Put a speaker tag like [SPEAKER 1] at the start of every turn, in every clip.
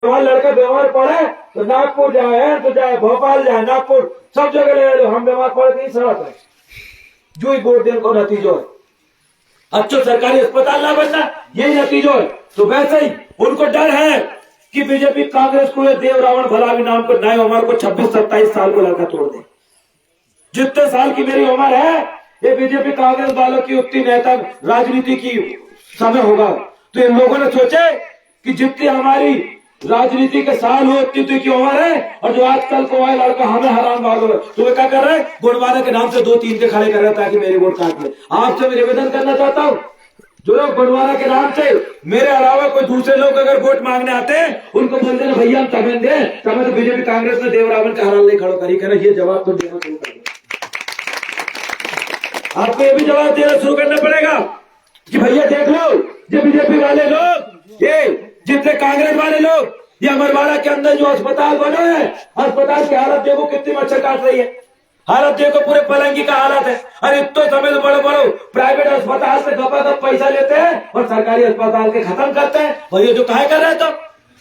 [SPEAKER 1] तुम्हारा लड़का बीमार पड़े तो नागपुर जाए, तो जाए भोपाल जाए, नागपुर सब जगह ले लो। हम बीमार पड़े तो सड़क है जो ही वोट देने को नतीजो है। अच्छो सरकारी अस्पताल ना बनना, यही नतीजो है। तो वैसे ही उनको डर है कि बीजेपी कांग्रेस को देव रावण भला भी नाम को नहीं, हमारे को 26-27 साल को लड़का तोड़ दे। जितने साल की मेरी उम्र है, ये बीजेपी कांग्रेस वालों की उतनी नेता राजनीति की समय होगा। तो इन लोगों ने सोचे कि जितनी हमारी राजनीति के साल हो उतनी की उम्र है, और जो आजकल को आए लड़का हमें हराम वालों है, तो वे क्या कर रहे हैं, गुणवाना के नाम से 2-3 के खड़े कर रहे हैं ताकि मेरी वोट काट ले। आपसे मैं निवेदन करना चाहता हूँ, जो लोग गुणवाना के नाम से मेरे अलावा कोई दूसरे लोग अगर वोट मांगने आते हैं, उनको बोलते हैं भैया हम तमें दे, तमें तो बीजेपी कांग्रेस ने देव रावण का हराम नहीं खड़ो करी करे। ये जवाब तो देना शुरू कर दो। आपको ये भी जवाब देना शुरू करना पड़ेगा कि भैया देख लो, ये बीजेपी वाले लोग, ये जितने कांग्रेस वाले लोग, ये अमरवाड़ा के अंदर जो अस्पताल बना है, अस्पताल की हालत देखो कितनी मच्छर काट रही है। हालत देखो, पूरे पलंगी का हालत है। अरे तो समय तो बड़े बड़े प्राइवेट अस्पताल से गपागप पैसा लेते हैं और सरकारी अस्पताल के खत्म करते हैं। भैया जो काहे कर रहे हैं, तो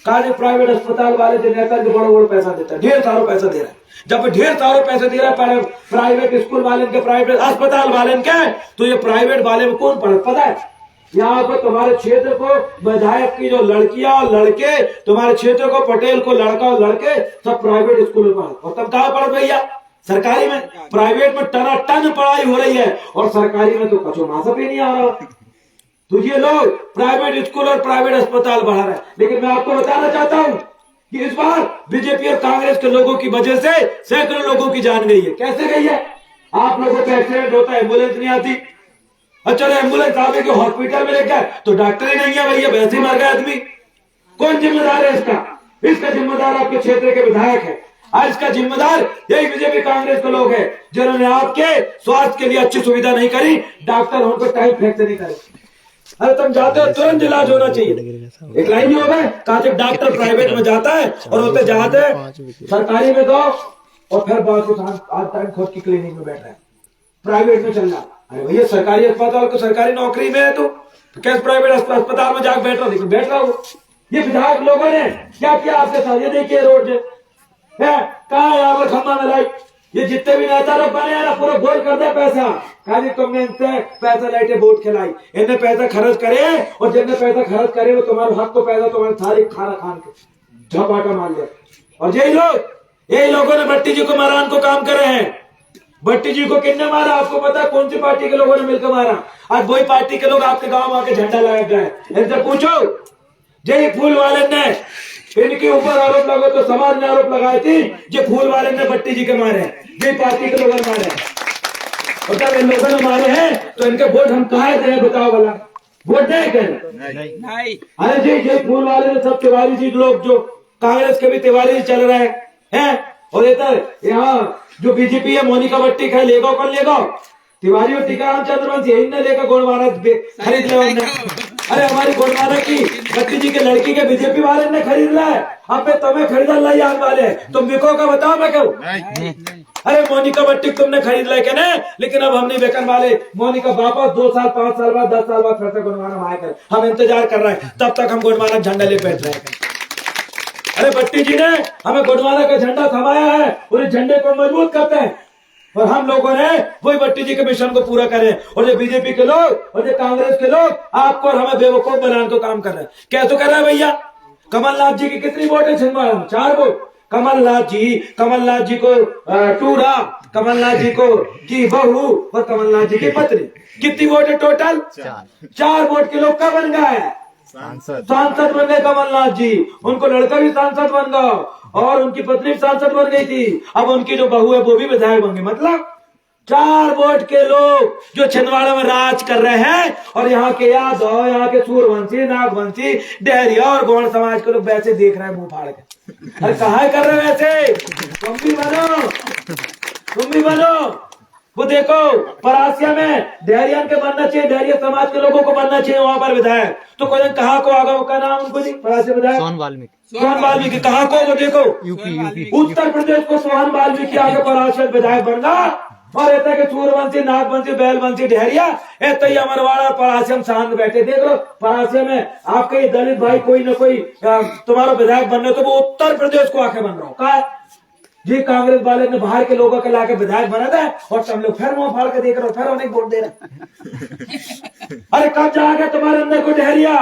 [SPEAKER 1] कहा प्राइवेट अस्पताल वाले जो नेता जो बड़े बड़े पैसा देता है, ढेर सारा पैसा दे रहा है। जब ढेर सारा पैसा दे रहा है प्राइवेट स्कूल वाले के, प्राइवेट अस्पताल वाले के, तो ये प्राइवेट वाले में कौन पता है? यहाँ पर तुम्हारे क्षेत्र को विधायक की जो लड़कियां और लड़के, तुम्हारे क्षेत्र को पटेल को लड़का और लड़के सब प्राइवेट स्कूल में पढ़े, और तब कहाँ पढ़ भैया? सरकारी में। प्राइवेट में टन पढ़ाई हो रही है और सरकारी में तो कचो मासा भी नहीं आ रहा। तो ये लोग प्राइवेट स्कूल और प्राइवेट अस्पताल बढ़ा रहे हैं। लेकिन मैं आपको बताना चाहता हूँ कि इस बार बीजेपी और कांग्रेस के लोगों की वजह से सैकड़ों लोगों की जान गई है। कैसे गई है? आप लोगों का एक्सीडेंट होता है, एम्बुलेंस नहीं आती, अच्छा एम्बुलेंस आगे के हॉस्पिटल में लेकर, तो डॉक्टर ही नहीं है भैया, वैसे ही मर गया आदमी। कौन जिम्मेदार है इसका? इसका जिम्मेदार आपके क्षेत्र के विधायक है। आज इसका जिम्मेदार यही बीजेपी कांग्रेस के लोग हैं, जिन्होंने आपके स्वास्थ्य के लिए अच्छी सुविधा नहीं करी, डॉक्टर उनको टाइम फ्रैक्चर नहीं करे। अरे तुम जाते हो तुरंत इलाज होना चाहिए। एक लाइन हो गए, कहा जब डॉक्टर प्राइवेट में जाता है और होते जाते सरकारी में दो, और फिर बाद आज टाइम खुद की क्लिनिक में बैठ रहे हैं, प्राइवेट में चल रहा। अरे भैया सरकारी अस्पताल तो सरकारी नौकरी में है, तो कैसे प्राइवेट अस्पताल में जाकर बैठ रहा? देखो बैठ रहा हूँ। ये विधायक लोगों ने क्या किया आपके साथ? ये देखिए रोड है, कहा है यहाँ पर खम्बा में लाइट, ये जितने भी नेता लोग बने हैं ना, पूरा गोल कर दे पैसा। कहा जी तुमने इनसे पैसा लाइटे वोट खिलाई, इन्हें पैसा खर्च करे, और जिनने पैसा खर्च करे वो तुम्हारे हक को पैसा तुम्हारे थाली खाना खान के झपाटा मार ले। और यही लोगों ने भट्टी जी को मारान को काम करे हैं। भट्टी जी को किसने मारा आपको पता है? कौन सी पार्टी के लोगों ने मिलकर मारा? आज वही पार्टी के लोग आपके गांव में आके झंडा लगा गए। इनसे पूछो, जय फूल वाले ने इनके ऊपर आरोप लगा, तो समाज ने आरोप लगाए थे जो फूल वाले ने भट्टी जी के मारे, ये पार्टी के लोगों ने मारे। और जब इन लोगों ने मारे हैं तो इनके वोट हम कहाँ दें बताओ वाला? वोट दें क्या? नहीं। अरे जी जय फूल वाले ने सब तिवारी जी लोग, जो कांग्रेस के भी तिवारी जी चल रहे हैं, और इधर यहाँ जो बीजेपी है मोनिका भट्टी है, लेगा कौन लेगा? तिवारी और टीकाराम चंद्रवंशी इनने लेकर गुणवाना खरीद लिया। अरे हमारी गुणवाना की भट्टी जी के लड़की के बीजेपी वाले ने खरीद लिया है। अब तुम्हें खरीदा लाई आने वाले, तुम बिको का बताओ मैं कहूँ? अरे मोनिका भट्टी तुमने खरीद लिया क्या? नहीं, लेकिन अब हम नहीं बेचने वाले। मोनिका वापस 2 साल 5 साल बाद 10 साल बाद फिर से गुणवाना में आएगा। हम इंतजार कर रहे हैं, तब तक हम गुणवाना झंडा ले बैठ रहे हैं। अरे भट्टी जी ने हमें गुणवाना का झंडा थमाया है, और इस झंडे को मजबूत करते हैं, और हम लोगों ने वही भट्टी जी के मिशन को पूरा करें। और जो बीजेपी के लोग और जो कांग्रेस के लोग आपको और हमें बेवकूफ बनाने को काम कर रहे हैं। कैसे कर रहे हैं भैया? कमलनाथ जी की कितनी वोट है छिंदवाड़ा में? 4 वोट। कमलनाथ जी को टूरा, कमलनाथ जी को की बहू और कमलनाथ जी की पत्नी, कितनी वोट है टोटल? 4 वोट के लोग कब बन गए? सांसद बन गए कमलनाथ जी। उनको लड़का भी सांसद बन गया और उनकी पत्नी भी सांसद बन गई थी। अब उनकी जो बहू है वो भी विधायक बन गई। मतलब 4 वोट के लोग जो छिंदवाड़ा में राज कर रहे हैं, और यहाँ के यादव, यहाँ के सूरवंशी, नागवंशी, डेहरिया और गौड़ समाज के लोग वैसे देख रहे हैं मुंह फाड़ के। अरे कहा कर रहे वैसे? तुम भी बनो। वो देखो परासिया में डेहरियन के बनना चाहिए, डेहरिया समाज के लोगों को बनना चाहिए वहां पर विधायक। तो कोई कहा को आगा का नाम उनको जी? परासिया विधायक सोहन वाल्मीकि। कहा को? वो देखो यूपी उत्तर प्रदेश को सोहन वाल्मीकि आगे परासिया विधायक बनना, और ऐसा के सूरवंशी, नागवंशी, बैलवंशी, ढहरिया ऐसा ही अमरवाड़ा परासी हम शांत बैठे। देख लो परासी में आपके ये दलित भाई कोई ना कोई तुम्हारा विधायक बनने तो वो उत्तर प्रदेश को आके बन रहा हो का जी। कांग्रेस वाले ने बाहर के लोगों के लाके विधायक बना था और तुम लोग फिर मुंह फाड़ के देख रहे हो, फिर उन्हें वोट दे रहे। अरे कब जाएगा तुम्हारे अंदर कोई ढहरिया,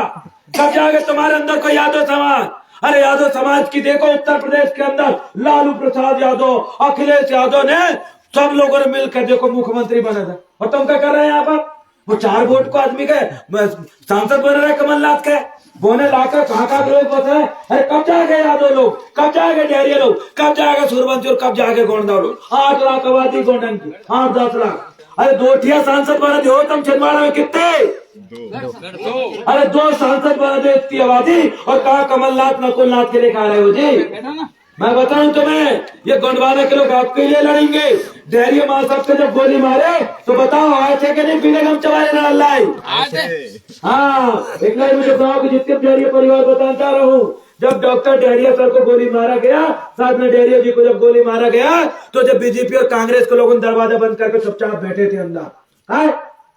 [SPEAKER 1] कब जाएगा तुम्हारे अंदर कोई यादव समाज? अरे यादव समाज की देखो उत्तर प्रदेश के अंदर लालू प्रसाद यादव, अखिलेश यादव ने सब लोगों ने मिलकर देखो मुख्यमंत्री बना था। और तुम क्या कर रहे हैं यहाँ पर? वो 4 वोट को आदमी के सांसद बन रहे कमलनाथ के बोने लाकर कहाँ लोग बस है। अरे कब जाएंगे यादव लोग, कब जाएंगे डेहरिया लोग, कब जाएगा सूरवंशी और कब जाएंगे गोंडा लोग? 8 लाख आबादी गोंडन की, 8-10 लाख। अरे 2 सांसद बना दो तुम छिंदवाड़ा में कितने? अरे 2 सांसद बना दो इतनी आबादी और कहा कमलनाथ नकुलनाथ के लिए खा रहे हो जी। मैं बताऊं तुम्हें ये गोंडवाना के लोग आपके लिए लड़ेंगे। डेहरिया मां साहब से जब गोली मारे तो बताओ आए थे कि नहीं पीले गम चबाए ना अल्लाह। हाँ एक मुझे बताओ कि जितने डेहरिया परिवार बताना चाह रहा हूँ, जब डॉक्टर डेहरिया सर को गोली मारा गया, साथ में डेहरिया जी को जब गोली मारा गया तो जब बीजेपी और कांग्रेस के लोगों ने दरवाजा बंद करके चुपचाप बैठे थे अंदर। हाँ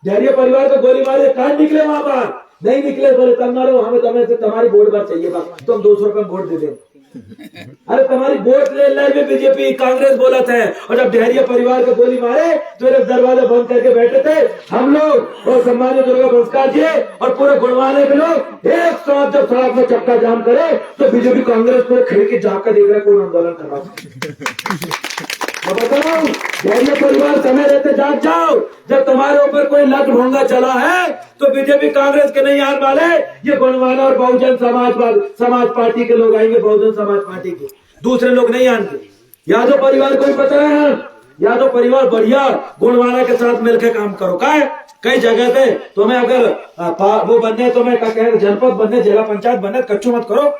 [SPEAKER 1] डेहरिया परिवार को गोली मारे कहा निकले वहां पर नहीं निकले, बोले तब मारो हमें तुम्हें से तुम्हारी वोट बार चाहिए तुम 200 रुपए वोट दे दे। अरे तुम्हारी वोट ले लाए बीजेपी कांग्रेस बोला था। और जब डेहरिया परिवार को गोली मारे तो दरवाजा बंद करके बैठे थे हम लोग और सम्मानित दुर्गा पुरस्कार जी और पूरे गुणवाने के लोग एक साथ जब सड़क में चक्का जाम करे तो बीजेपी कांग्रेस पूरे खिड़की जाकर देख रहे कौन आंदोलन कर रहा। बताओ डेहरिया परिवार समय रहते जाग जाओ। जब तुम्हारे ऊपर कोई लट भोंगा चला है तो बीजेपी कांग्रेस के नहीं आने वाले, ये गुणवाना और बहुजन समाज पार्टी के लोग आएंगे, बहुजन समाज पार्टी के दूसरे लोग नहीं आएंगे। यादव परिवार को भी पता है, यादव परिवार बढ़िया गुणवाना के साथ मिलकर काम करो। का कई जगह पे तुम्हें अगर वो बनने, तुम्हें जनपद बनने, जिला पंचायत बनने, कच्चू मत करो।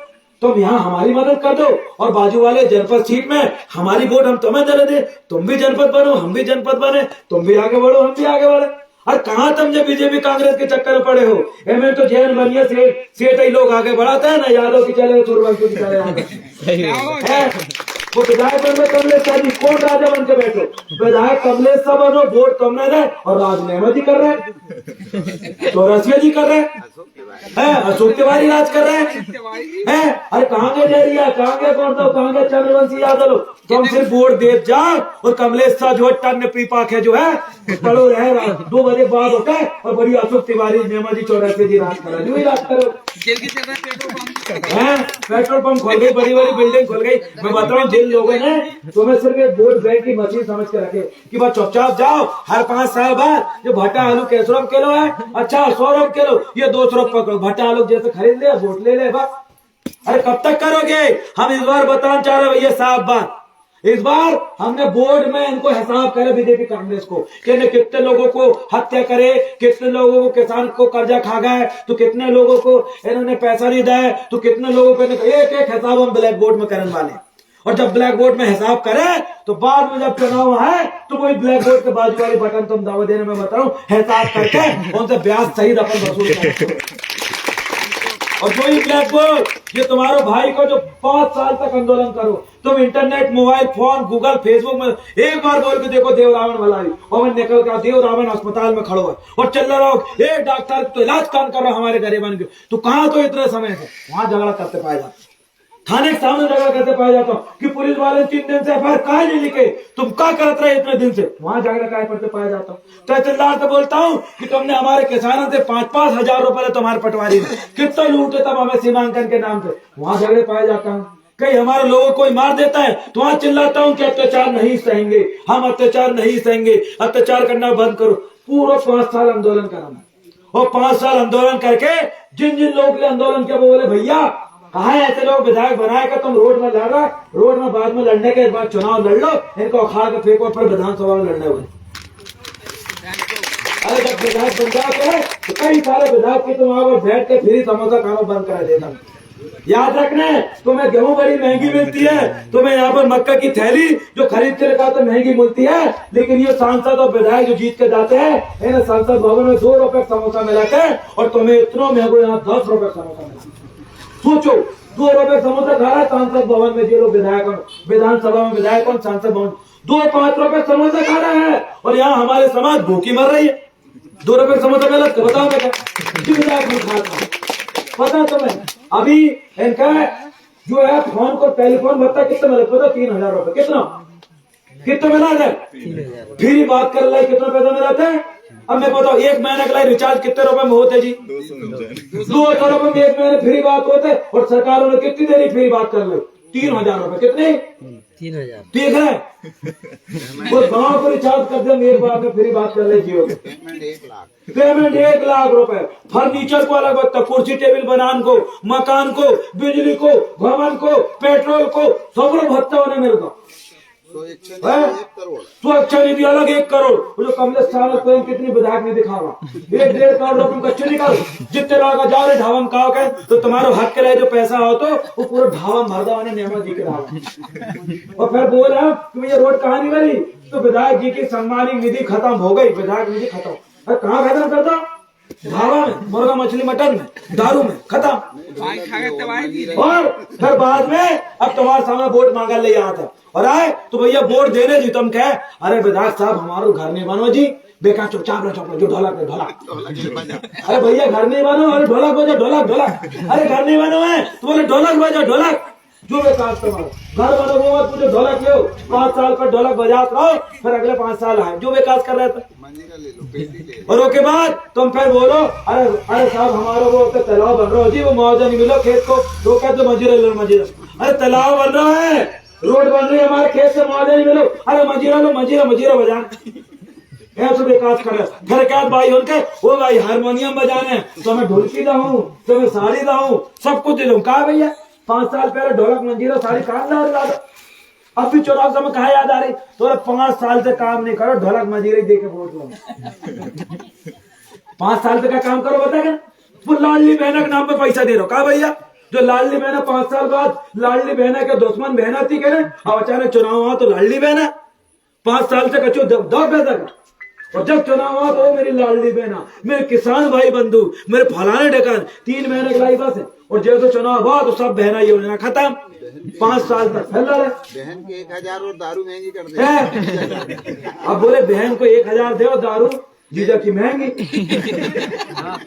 [SPEAKER 1] तुम यहाँ हमारी मदद कर दो और बाजू वाले जनपद सीट में हमारी वोट हम तुम्हें दे दे, तुम भी जनपद बनो हम भी जनपद बने, तुम भी आगे बढ़ो हम भी आगे बढ़े। और कहाँ तुम जब बीजेपी कांग्रेस के चक्कर में पड़े हो? एम तो जैन बनिया सेठ ही लोग आगे बढ़ाते हैं ना, यादव की चले सूरवंशी की चले। वो विधायक बन कमलेश शाह जी, कौन राजा बन के बैठो? विधायक कमलेश शाह बनो, वोट तुमने दे और राज नेहमत जी कर रहे हैं, चौरसिया जी कर रहे हैं, अशोक तिवारी राज कर रहे हैं। अरे कहाँ गए डेहरिया, कहाँ गए कौन तो, कहाँ गए चंद्रवंशी यादव? तुम सिर्फ वोट दे जाओ और कमलेश शाह जो है टन पीपा के जो है पड़ो रहे 2 बजे बाद होता है और बड़ी अशोक तिवारी नेहमत जी चौरसिया जी राज कर रहे, राज करो। पेट्रोल पंप खोल गई, बड़ी बड़ी बिल्डिंग खोल गई। मैं बताऊं जिन लोगों ने तुम्हें सिर्फ एक वोट बैंक की मशीन समझ के रखे कि बस चुपचाप जाओ, हर 5 साल बाद जो भट्टा आलू 100 रुपए किलो है, अच्छा 100 रुपए किलो, ये 200 रुपए किलो भट्टा आलू जैसे खरीद ले वोट ले ले बस। अरे कब तक करोगे? हम इस बार बताना चाह रहे भैया साहब बात, इस बार हमने बोर्ड में इनको हिसाब करे बीजेपी कांग्रेस को कि कितने लोगों को हत्या करे, कितने लोगों को किसान को कर्जा खा गए, तो कितने लोगों को इन्होंने पैसा नहीं दिया, तो कितने लोगों को एक हिसाब हम ब्लैक बोर्ड में करने वाले। और जब ब्लैक बोर्ड में हिसाब करे तो बाद में जब चुनाव है तो वही ब्लैक बोर्ड के बाजू वाले बटन तुम दावा देने में बताऊं हिसाब करके उनसे ब्याज सही रकम वसूल करो। और जो ही ब्लैक बोर्ड ये तुम्हारे भाई को जो 5 साल तक आंदोलन करो, तुम internet, mobile phone, Google, Facebook में एक बार बोल के देखो देव रावण वाला और मैं निकल कर देव रावण अस्पताल में खड़ो है और चल रहा हो, एक डॉक्टर तो इलाज काम कर रहा हमारे गरीबन के, तो कहाँ तो इतने समय से वहां झगड़ा करते पाए जाते, थाने के सामने झगड़ा करते पाया जाता कि पुलिस वाले 3 दिन से एफआईआर काहे नहीं लिखे, तुम क्या करते रहे इतने दिन से, वहां झगड़ा काहे करते पाया जाता। तहसीलदार से बोलता हूँ कि तुमने हमारे किसानों से 5-5 हजार रुपए तुम्हारे पटवारी में कितना लूटे तब हमें सीमांकन के नाम पे, वहां झगड़े पाया जाता हूँ। कहीं हमारे लोगों को मार देता है तो वहां चिल्लाता हूँ कि अत्याचार नहीं सहेंगे, हम अत्याचार नहीं सहेंगे, अत्याचार करना बंद करो। पूरा 5 साल आंदोलन कराना और 5 साल आंदोलन करके जिन जिन लोगों के लिए आंदोलन किया वो बोले भैया कहा ऐसे लोग विधायक बनाएगा, तुम रोड में लड़ रहा, रोड में बाद में लड़ने के बाद चुनाव लड़ लो, इनको अखाड़ के फेंको पर विधानसभा में लड़ने हुए। अरे जब विधायक बन जाते हैं तो कई सारे विधायक की तुम वहां पर बैठ के फ्री समोसा खाना बंद करा देता। याद रखना तुम्हें गेहूं बड़ी महंगी मिलती है, तुम्हें यहाँ पर मक्का की थैली जो खरीद के लेकर तो महंगी मिलती है, लेकिन ये सांसद और विधायक जो जीत के जाते हैं इन्हें संसद भवन में 2 रुपए समोसा मिलाते हैं और तुम्हें इतना महंगो यहाँ 10 रुपए समोसा मिला। सोचो 2 रुपए समोसा खा रहा है सांसद भवन में जो लोग विधायक, विधानसभा में विधायक और सांसद भवन ₹2-5 समोसा खा रहा है और यहाँ हमारे समाज भूखी मर रही है। 2 रुपए समोसा मिला तो बताओ बेटा पता तुम्हें? अभी इनका जो है फोन को टेलीफोन भत्ता कितना मिला पता? 3000 रुपए। कितना मिला है? फ्री बात कर रहा है कितना पैसा मिला था? अब मैं बताओ 1 महीने का रिचार्ज कितने रुपए में होते जी? 200 रुपए में 1 महीने फ्री बात होते और सरकारों ने कितनी देरी फ्री बात कर लो? 3000 रुपए। कितने? 3000। ठीक है वो गाँव को रिचार्ज कर दे एक बार में फ्री बात कर ले जियो। पेमेंट 1 लाख रुपए। फर्नीचर को अलग बता, कुर्सी टेबल बनाने को, मकान को, बिजली को, भवन को, पेट्रोल को, सब भत्ता होने मिलता। तो अच्छा निधि अलग 1 करोड़। जो कमलेश साहब को कितनी विधायक ने दिखावा 1-1.5 करोड़ रुपए कच्चे निकाल जितने लोग जाओ रे ढाबा में खाओ के तो तुम्हारो हक के लिए जो पैसा हो तो वो पूरा ढाबा भरदा होने नेमा जी के ढाबा। और फिर बोल रहा कि ये रोड कहाँ नहीं बनी तो विधायक जी की सम्मानित निधि खत्म हो गई। विधायक निधि खत्म। अरे कहाँ खत्म करता? ढाबा में, मुर्गा मछली मटन में, दारू में खत्म। और फिर बाद में अब तुम्हारे सामने वोट मांगा ले आता और आए तो भैया वोट देने जी तुम कहे अरे विधायक साहब हमारो घर नहीं बनो जी बेकार चुपचाप जो ढोलक अरे भैया घर नहीं बनो। अरे ढोलक बजो ढोलक। अरे घर नहीं बनो है तो बोले ढोलक बजो ढोलक। जो विकास तुम्हारा घर बनो वो मत पूछो ढोलक लो 5 साल पर ढोलक बजाते रहो फिर अगले 5 साल आए जो विकास कर रहे थे। और उसके बाद तुम फिर बोलो अरे साहब हमारा वो तालाब बन रहा है जी वो मुआवजा नहीं मिलो खेत को तो कहते मजीरा। अरे तालाब बन रहा है रोड बन रही है हमारे खेत से मुआवजा नहीं मिलो। अरे मजीरा बजा ऐसे विकास कर रहे। फिर क्या भाई उनके वो भाई हारमोनियम बजाने तो मैं ढोलकी दाऊं तो मैं साड़ी दाऊं सब कुछ दे दूं। कहा भैया 5 साल पहले ढोलक मंजीरा साड़ी कहा ला अब भी चुनाव समय कहा याद आ रही तो 5 साल से काम नहीं करो ढोलक मंजीरा दे के वोट लो। 5 साल से का काम करो बता क्या वो लाडली बहना के नाम पे पैसा दे रहे हो। कहा भैया जो लाडली बहना 5 साल बाद लाडली बहना के दुश्मन बहना थी कह अब अचानक चुनाव हुआ तो लाडली बहना 5 साल से कचो दो पैसा का और जब चुनाव हुआ तो मेरी लाडली बहना मेरे किसान भाई बंधु मेरे फलाने ढकान 3 महीने की लाई बस है और जब तो चुनाव हुआ तो सब बहना योजना खत्म 5 साल तक फैला रहे।
[SPEAKER 2] बहन के 1000 और दारू महंगी कर दे।
[SPEAKER 1] अब बोले बहन को 1000 दे और दारू जीजा की महंगी।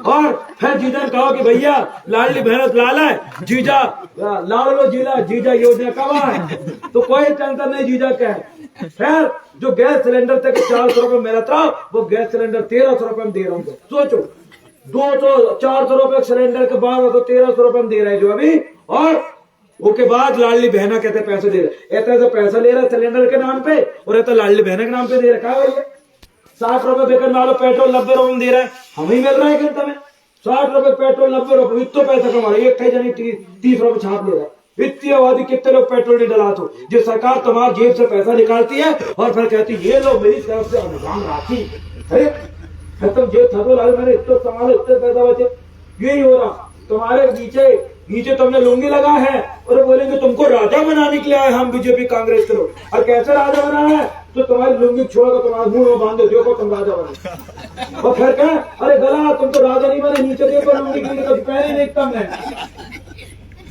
[SPEAKER 1] और फिर जीजा ने कहा कि भैया लाडली बहन लाल है जीजा लाल लो जीजा योजना कब है तो कोई टेंशन नहीं जीजा क्या है। फिर जो गैस सिलेंडर तक 400 रुपए मेरा था वो गैस सिलेंडर 1300 रुपए में दे रहा हूँ। सोचो 400 रुपए सिलेंडर के बाद तो 1300 रुपए में दे रहे हैं जो अभी। और उसके बाद लाडली बहना कहते पैसे दे रहे ऐसा पैसा ले रहा है सिलेंडर के नाम पे और ऐसा लाडली बहना के नाम पे दे रखा है। 60 रुपए बेकन वालों पेट्रोल 90 रुपए में दे रहा है हमें मिल रहा है कि तुम्हें 60 रुपए पेट्रोल 90 रुपए इतना पैसा कमा रहा है। एक जनी 30 रुपए छाप ले रहा है। इतनी आबादी कितने लोग पेट्रोल नहीं डलाते जो सरकार तुम्हारी जेब से पैसा निकालती है और फिर कहती है ये लो मेरी तरफ से अनुदान राशि। अरे तुम जेब थको लाल मैंने इतना संभालो इतने पैसा बचे यही हो रहा तुम्हारे नीचे तुमने लुंगी लगा है और बोलेंगे तुमको राजा बनाने के लिए आए हम बीजेपी कांग्रेस के लोग। और कैसे राजा बनाना है तो तुम्हारी लुंगी छोड़कर तुम्हारा मुंह में बांध दो देखो तुम राजा बने। और फिर क्या अरे गला तुम तो राजा नहीं बने नीचे देखो लुंगी कभी पहले नहीं कम है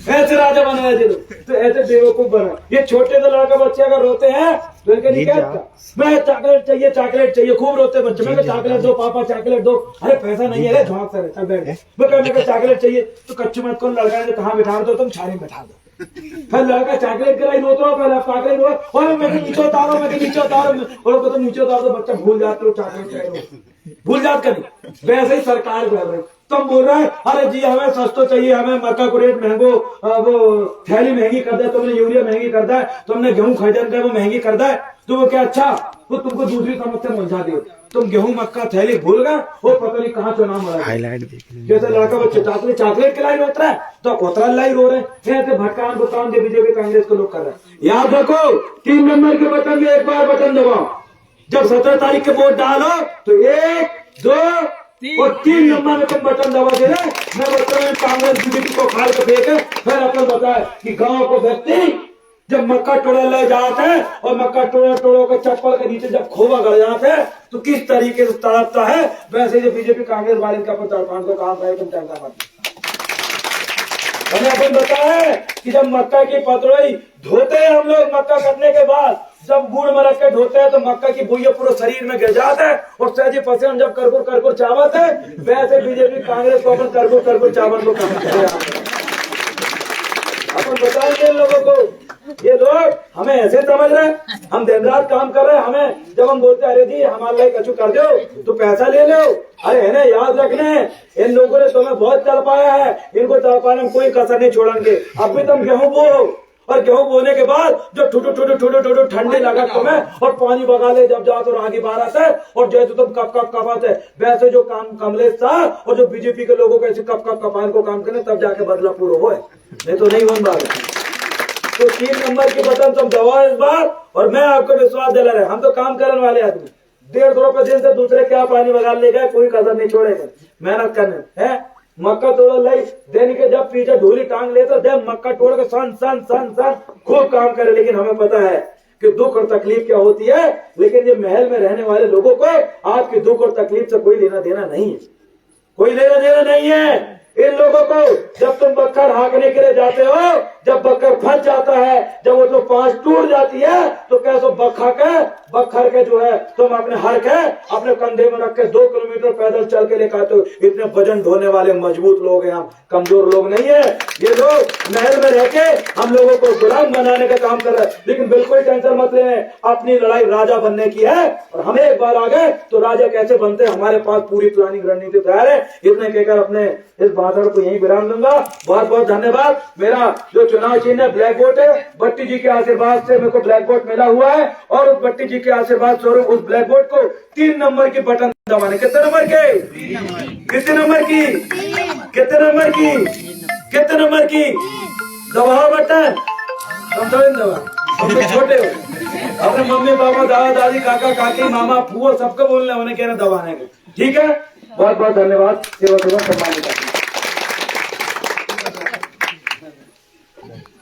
[SPEAKER 1] ऐसे राजा बनाया जी तो ऐसे बेवकूफ बना। ये छोटे से लड़का बच्चे अगर रोते हैं तो इनके नहीं कहता मैं चॉकलेट चाहिए खूब रोते बच्चे मैं चॉकलेट दो पापा चॉकलेट दो। अरे पैसा नहीं है झोंक सर चल बैठ मैं चॉकलेट चाहिए तो कच्चे मत कौन लड़का ने कहाँ बिठा दो तुम छानी बिठा दो। फिर लड़का चॉकलेट के लिए रोत रहा पहले चॉकलेट रो और मैं नीचे उतारो और तो नीचे उतारो तो बच्चा भूल जाते हो चॉकलेट भूल जात करी। वैसे ही सरकार कर रहे तुम बोल रहे अरे जी हमें सस्ता चाहिए हमें मक्का को रेट महंगो वो थैली महंगी कर दे तुमने यूरिया महंगी कर दे तुमने गेहूं खरीदन का वो महंगी कर दे तो वो क्या अच्छा वो तुमको दूसरी समस्या समझा दे तुम गेहूं मक्का थैली भूल गए वो पता नहीं कहाँ चुनाव मरा जैसे लड़का बच्चे चॉकलेट के लाइन उतरा है तो उतरा लाई रो रहे ऐसे भटकान भुगतान जो बीजेपी कांग्रेस को लोग कर रहे हैं। याद रखो 3 नंबर के बटन में एक बार बटन दबाओ जब 17 तारीख के वोट डालो तो 1 2 और 3 नंबर में तुम बटन दबा दे रहे। मैं बता कांग्रेस बीजेपी को खाल के फेंके फिर अपन बताए कि गांव को व्यक्ति जब मक्का टोड़ा ले जाते हैं और मक्का टोड़ो के चप्पल के नीचे जब खोबा गड़ जाते हैं तो किस तरीके से तड़पता है वैसे जो बीजेपी कांग्रेस वाले का तड़पान को काम है तुम चिंता मत। मैंने अपन बताया कि जब मक्का की पतोई धोते हैं हम लोग मक्का कटने के बाद जब गुड़ में रख के ढोते हैं तो मक्का की बुइया पूरे शरीर में गिर जाता है और सहजी पसीना जब करकुर चावत है, वैसे बीजेपी कांग्रेस को अपन करकुर चावल को कम करे। अपन बताएंगे इन लोगों को, ये लोग हमें ऐसे समझ रहे हैं, हम दिन रात काम कर रहे हैं। हमें जब हम बोलते हैं अरे जी हमारे लिए कछु कर दो तो पैसा ले लो, अरे है ना, याद रखने इन लोगों ने तुम्हें बहुत चल पाया है, इनको चल पाने में कोई कसर नहीं छोड़ेंगे। अब भी तुम गेहूं बो और गेहूं बोने के बाद जो ठुटू ठंडी लगा तुम्हें और पानी बगा ले जब जाओ तो आगे बाहर आता है और जैसे तुम कप आते वैसे जो काम कमलेश था और जो बीजेपी के लोगों को ऐसे कपान को काम करने तब जाके बदला पूरा हो, नहीं तो नहीं होने वाला। तो 3 नंबर की बटन तुम दबाओ इस बार और मैं आपको विश्वास दिला रहा, हम तो काम करने वाले आदमी। 150 रुपए दिन से दूसरे क्या पानी बगा ले गए, कोई कसर नहीं छोड़ेगा मेहनत करने है। मक्का तोड़ लाई देने के जब पीछे ढोली टांग ले तो दे मक्का तोड़ के सन खूब काम करे। लेकिन हमें पता है कि दुख और तकलीफ क्या होती है, लेकिन ये महल में रहने वाले लोगों को आपकी दुख और तकलीफ से कोई लेना देना नहीं है, कोई लेना देना नहीं है। इन लोगों को जब तुम बक्खर हाँकने के लिए जाते हो, जब बक्खर फंस जाता है, जब वो तो पांच टूट जाती है तो कैसे बक्खर के जो है तुम अपने हर के अपने कंधे में रख के 2 किलोमीटर पैदल चल के लेकर आते हो। इतने वजन ढोने वाले मजबूत लोग हैं हम, कमजोर लोग नहीं है। ये लोग महल में रह के हम लोगों को गुलाम बनाने का काम कर रहे हैं। लेकिन बिल्कुल टेंशन मत लें, अपनी लड़ाई राजा बनने की है और हमें एक बार आ गए तो राजा कैसे बनते हैं, हमारे पास पूरी प्लानिंग रणनीति तैयार है। इतने कहकर अपने इस भाषण को यहीं विराम दूंगा। बहुत बहुत धन्यवाद। मेरा जो चुनाव चिन्ह है ब्लैक बोर्ड है, भट्टी जी के आशीर्वाद से मेरे को ब्लैक बोर्ड मिला हुआ है और उस भट्टी जी के आशीर्वाद स्वरूप उस ब्लैक बोर्ड को 3 नंबर की बटन दबाने। कितने नंबर के, कितने नंबर की, कितने नंबर की, कितने नंबर की दबाओ बटन। तुम तो दबा, तुम तो छोटे हो, अपने मम्मी पापा दादा दादी काका काकी मामा फूफा सबको बोलना, उन्हें कहना दबाने का, ठीक है। बहुत बहुत धन्यवाद। सेवा सम्मानित।